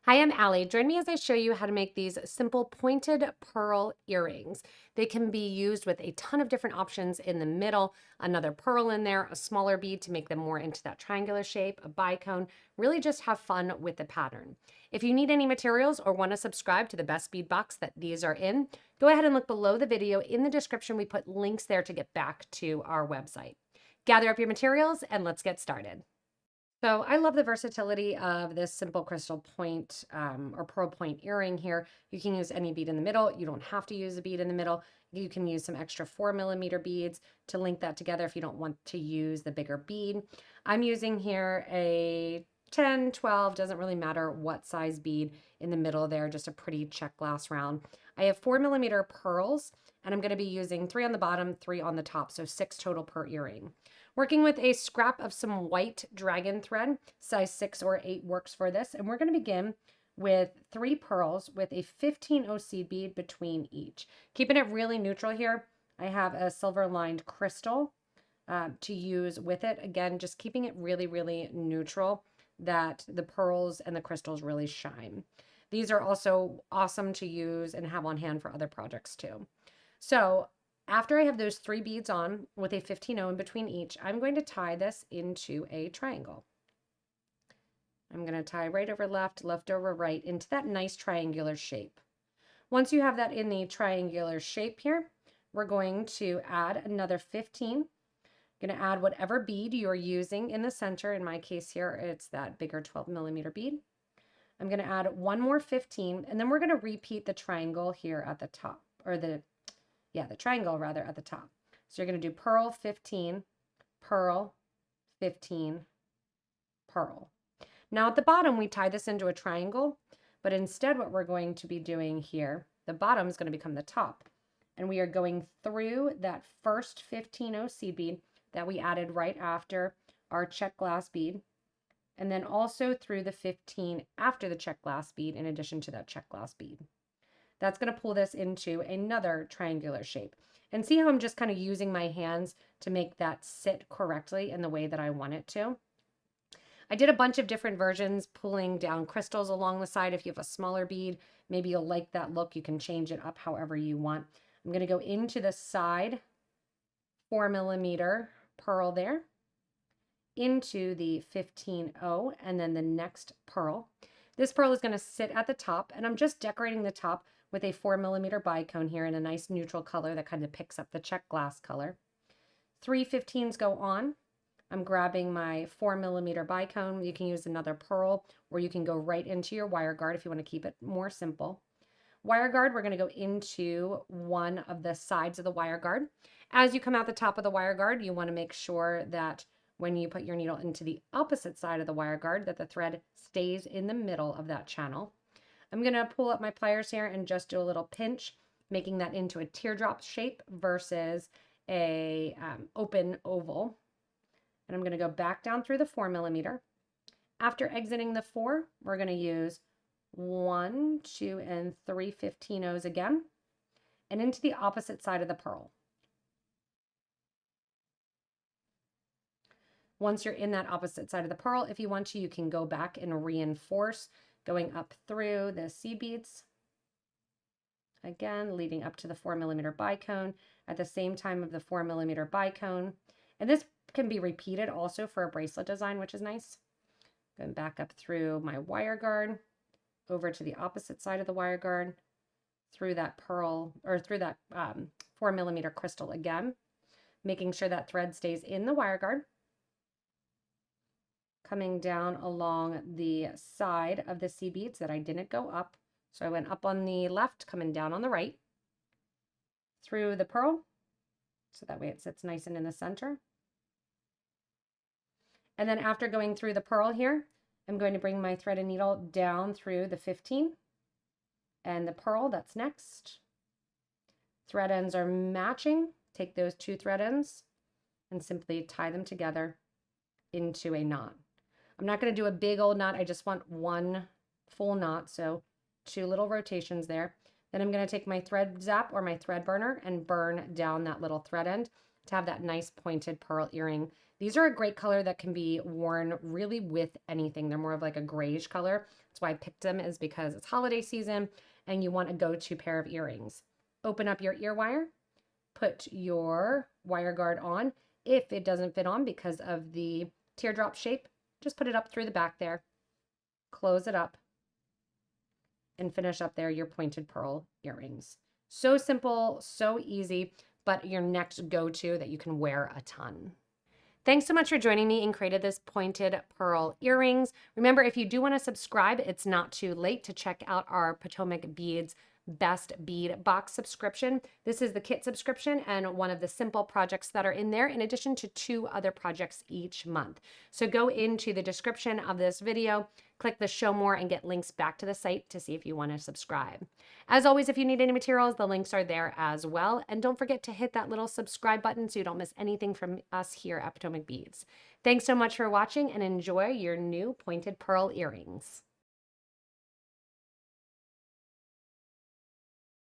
Hi, I'm Allie. Join me as I show you how to make these simple pointed pearl earrings. They can be used with a ton of different options in the middle, another pearl in there, a smaller bead to make them more into that triangular shape, a bicone. Really just have fun with the pattern. If you need any materials or want to subscribe to the best bead box that these are in, go ahead and look below the video. In the description, we put links there to get back to our website. Gather up your materials and let's get started. So I love the versatility of this simple crystal point or pearl point earring here. You can use any bead in the middle. You don't have to use a bead in the middle. You can use some extra 4mm beads to link that together if you don't want to use the bigger bead. I'm using here a 10, 12, doesn't really matter what size bead in the middle there, just a pretty check glass round. I have 4mm pearls, and I'm going to be using 3 on the bottom, 3 on the top, so 6 total per earring. Working with a scrap of some white dragon thread, size 6 or 8 works for this. And we're going to begin with 3 pearls with a 15 seed bead between each. Keeping it really neutral here, I have a silver lined crystal to use with it. Again, just keeping it really, really neutral that the pearls and the crystals really shine. These are also awesome to use and have on hand for other projects too. So after I have those 3 beads on with a 15 in between each, I'm going to tie this into a triangle. I'm going to tie right over left, left over right into that nice triangular shape. Once you have that in the triangular shape here, we're going to add another 15. I'm going to add whatever bead you're using in the center. In my case here, it's that bigger 12mm bead. I'm going to add one more 15, and then we're going to repeat the triangle here at the top, or the triangle rather at the top. So you're going to do pearl 15, pearl 15, pearl. Now at the bottom, we tie this into a triangle, but instead what we're going to be doing here, the bottom is going to become the top. And we are going through that first 15 seed bead that we added right after our check glass bead, and then also through the 15 after the check glass bead in addition to that check glass bead. That's going to pull this into another triangular shape. And see how I'm just kind of using my hands to make that sit correctly in the way that I want it to. I did a bunch of different versions, pulling down crystals along the side. If you have a smaller bead, maybe you'll like that look. You can change it up however you want. I'm going to go into the side 4mm pearl there, into the 15 and then the next pearl. This pearl is going to sit at the top, and I'm just decorating the top with a 4mm bicone here in a nice neutral color that kind of picks up the check glass color. 3 15s go on. I'm grabbing my 4mm bicone. You can use another pearl, or you can go right into your wire guard if you want to keep it more simple. Wire guard, we're going to go into one of the sides of the wire guard. As you come out the top of the wire guard, you want to make sure that when you put your needle into the opposite side of the wire guard, that the thread stays in the middle of that channel. I'm going to pull up my pliers here and just do a little pinch, making that into a teardrop shape versus a open oval. And I'm going to go back down through the 4mm. After exiting the 4, we're going to use 1, 2, and 3 15 again, and into the opposite side of the pearl. Once you're in that opposite side of the pearl, if you want to, you can go back and reinforce, going up through the seed beads, again leading up to the 4mm bicone at the same time of the 4mm bicone. And this can be repeated also for a bracelet design, which is nice. Going back up through my wire guard, over to the opposite side of the wire guard, through that pearl, or through that 4mm crystal again, making sure that thread stays in the wire guard. Coming down along the side of the seed beads that I didn't go up. So I went up on the left, coming down on the right, through the pearl, so that way it sits nice and in the center. And then after going through the pearl here, I'm going to bring my thread and needle down through the 15 and the pearl that's next. Thread ends are matching. Take those 2 thread ends and simply tie them together into a knot. I'm not going to do a big old knot. I just want one full knot, so 2 little rotations there. Then I'm going to take my thread zap or my thread burner and burn down that little thread end. to have that nice pointed pearl earring. These are a great color that can be worn really with anything. They're more of like a grayish color. That's why I picked them, is because it's holiday season and you want a go-to pair of earrings. Open up your ear wire, put your wire guard on. If it doesn't fit on because of the teardrop shape, just put it up through the back there, close it up, and finish up there your pointed pearl earrings. So simple, so easy, but your next go-to that you can wear a ton. Thanks so much for joining me in creating this pointed pearl earrings. Remember, if you do want to subscribe, it's not too late to check out our Potomac Beads Best Bead Box subscription. This is the kit subscription and one of the simple projects that are in there, in addition to 2 other projects each month. So go into the description of this video, click the show more, and get links back to the site to see if you want to subscribe. As always, if you need any materials, the links are there as well. And don't forget to hit that little subscribe button so you don't miss anything from us here at Potomac Beads. Thanks so much for watching, and enjoy your new pointed pearl earrings.